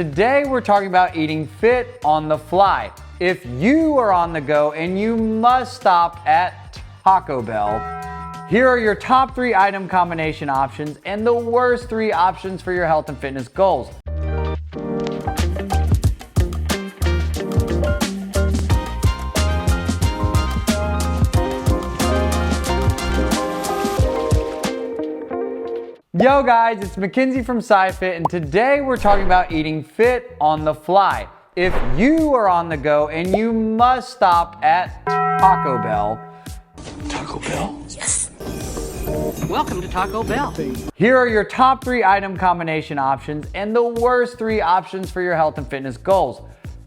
Today we're talking about eating fit on the fly. If you are on the go and you must stop at Taco Bell, here are your top 3 item combination options and the worst 3 options for your health and fitness goals. Yo guys, it's Mackenzie from SciFit, and today we're talking about eating fit on the fly. If you are on the go and you must stop at Taco Bell. Taco Bell? Yes. Welcome to Taco Bell. Here are your top 3 item combination options and the worst 3 options for your health and fitness goals.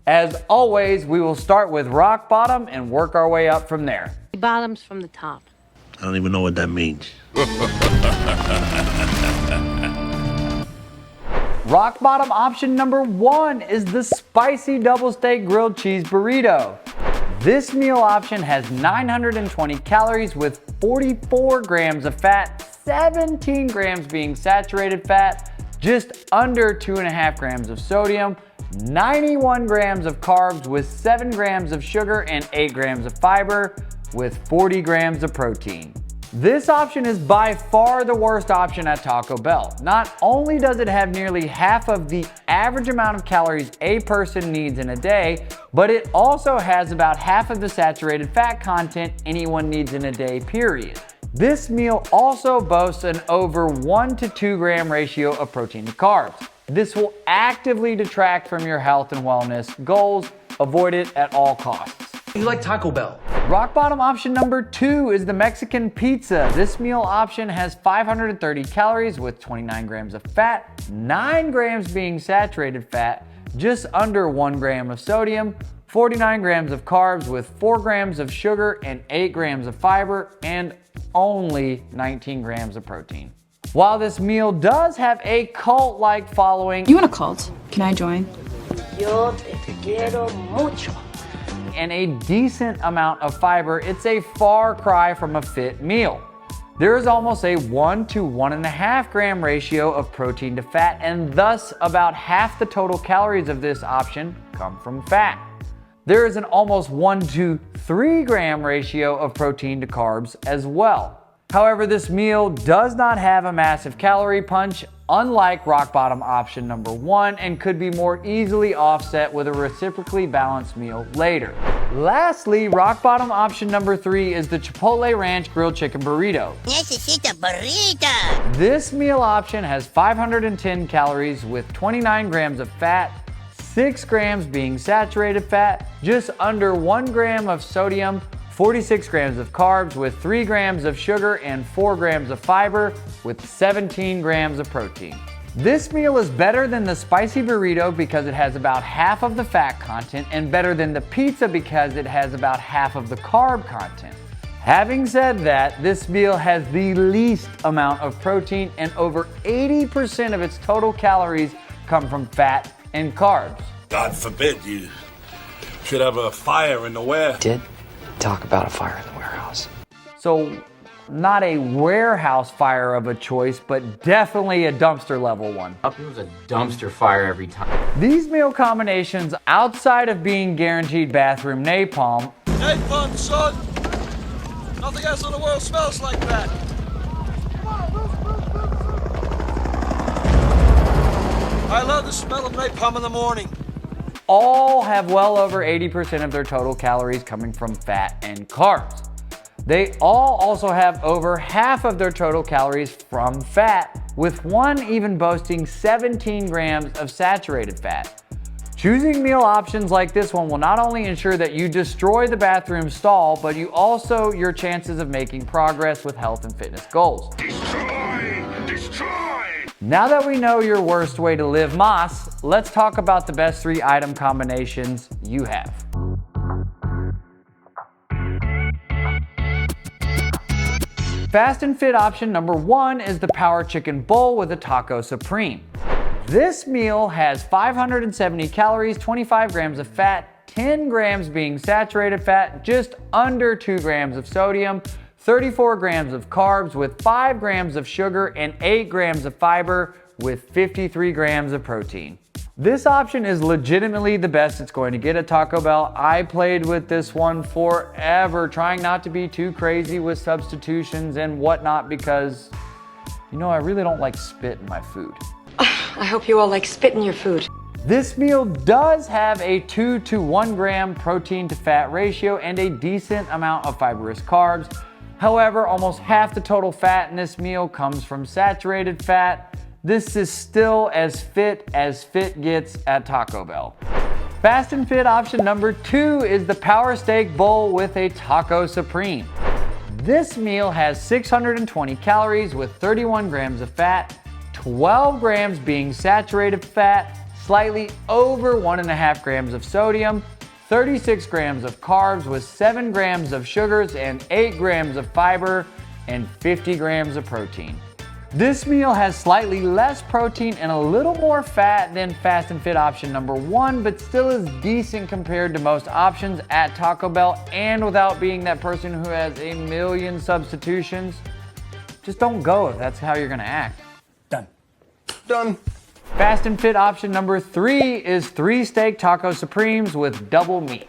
As always, we will start with rock bottom and work our way up from there. Bottoms from the top. I don't even know what that means. Rock bottom option number 1 is the spicy double steak grilled cheese burrito. This meal option has 920 calories with 44 grams of fat, 17 grams being saturated fat, just under 2.5 grams of sodium, 91 grams of carbs with 7 grams of sugar and 8 grams of fiber with 40 grams of protein. This option is by far the worst option at Taco Bell. Not only does it have nearly half of the average amount of calories a person needs in a day, but it also has about half of the saturated fat content anyone needs in a day, period. This meal also boasts an over 1 to 2 gram ratio of protein to carbs. This will actively detract from your health and wellness goals. Avoid it at all costs. You like Taco Bell? Rock bottom option number 2 is the Mexican pizza. This meal option has 530 calories with 29 grams of fat, 9 grams being saturated fat, just under 1 gram of sodium, 49 grams of carbs with 4 grams of sugar and 8 grams of fiber, and only 19 grams of protein. While this meal does have a cult-like following, You want a cult? Can I join? Yo te quiero mucho. and a decent amount of fiber, it's a far cry from a fit meal. There is almost a 1 to 1.5 gram ratio of protein to fat, and thus about half the total calories of this option come from fat. There is an almost 1 to 3 gram ratio of protein to carbs as well. However, this meal does not have a massive calorie punch, unlike rock bottom option number 1, and could be more easily offset with a reciprocally balanced meal later. Lastly, rock bottom option number 3 is the Chipotle Ranch Grilled Chicken Burrito. Necesito burrito. This meal option has 510 calories with 29 grams of fat, 6 grams being saturated fat, just under 1 gram of sodium, 46 grams of carbs with 3 grams of sugar and 4 grams of fiber with 17 grams of protein. This meal is better than the spicy burrito because it has about half of the fat content, and better than the pizza because it has about half of the carb content. Having said that, this meal has the least amount of protein, and over 80% of its total calories come from fat and carbs. God forbid you should have a fire in the ware. Did talk about a fire in the warehouse. So, not a warehouse fire of a choice, but definitely a dumpster level one. It was a dumpster fire every time. These meal combinations, outside of being guaranteed bathroom napalm, Napalm, son! Nothing else in the world smells like that. I love the smell of napalm in the morning. all have well over 80% of their total calories coming from fat and carbs. They all also have over half of their total calories from fat, with one even boasting 17 grams of saturated fat. Choosing meal options like this one will not only ensure that you destroy the bathroom stall, but you also your chances of making progress with health and fitness goals. Destroy! Destroy! Now that we know your worst way to live Moss, let's talk about the best 3 item combinations you have. Fast and fit option number 1 is the Power Chicken Bowl with a Taco Supreme. This meal has 570 calories, 25 grams of fat, 10 grams being saturated fat, just under 2 grams of sodium, 34 grams of carbs with 5 grams of sugar and 8 grams of fiber with 53 grams of protein. This option is legitimately the best it's going to get at Taco Bell. I played with this one forever, trying not to be too crazy with substitutions and whatnot because, you know, I really don't like spit in my food. I hope you all like spit in your food. This meal does have a 2 to 1 gram protein to fat ratio and a decent amount of fibrous carbs. However, almost half the total fat in this meal comes from saturated fat. This is still as fit gets at Taco Bell. Fast and fit option number 2 is the Power Steak Bowl with a Taco Supreme. This meal has 620 calories with 31 grams of fat, 12 grams being saturated fat, slightly over 1.5 grams of sodium, 36 grams of carbs with 7 grams of sugars and 8 grams of fiber, and 50 grams of protein. This meal has slightly less protein and a little more fat than Fast and Fit option number 1, but still is decent compared to most options at Taco Bell, and without being that person who has a million substitutions, just don't go if that's how you're gonna act. Done. Fast and Fit option number 3 is 3 steak taco supremes with double meat.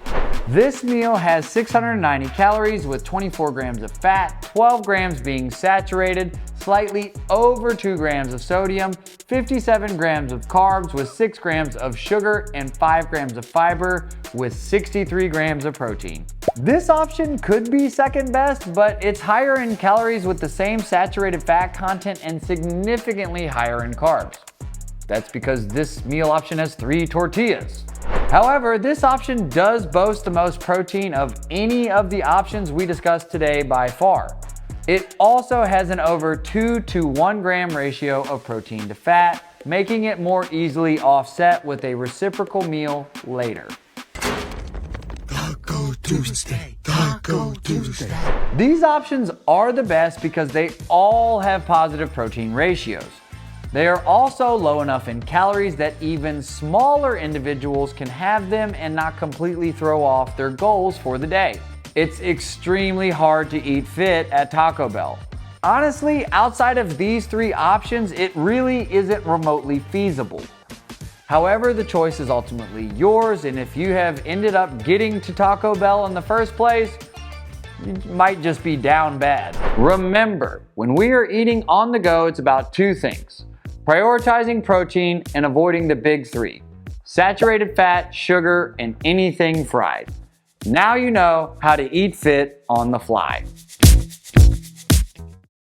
This meal has 690 calories with 24 grams of fat, 12 grams being saturated, slightly over 2 grams of sodium, 57 grams of carbs with 6 grams of sugar and 5 grams of fiber with 63 grams of protein. This option could be second best, but it's higher in calories with the same saturated fat content and significantly higher in carbs. That's because this meal option has 3 tortillas. However, this option does boast the most protein of any of the options we discussed today by far. It also has an over 2 to 1 gram ratio of protein to fat, making it more easily offset with a reciprocal meal later. Taco Tuesday. Taco Tuesday. These options are the best because they all have positive protein ratios. They are also low enough in calories that even smaller individuals can have them and not completely throw off their goals for the day. It's extremely hard to eat fit at Taco Bell. Honestly, outside of these 3 options, it really isn't remotely feasible. However, the choice is ultimately yours, and if you have ended up getting to Taco Bell in the first place, you might just be down bad. Remember, when we are eating on the go, it's about 2 things. Prioritizing protein and avoiding the big 3: saturated fat, sugar, and anything fried. Now you know how to eat fit on the fly.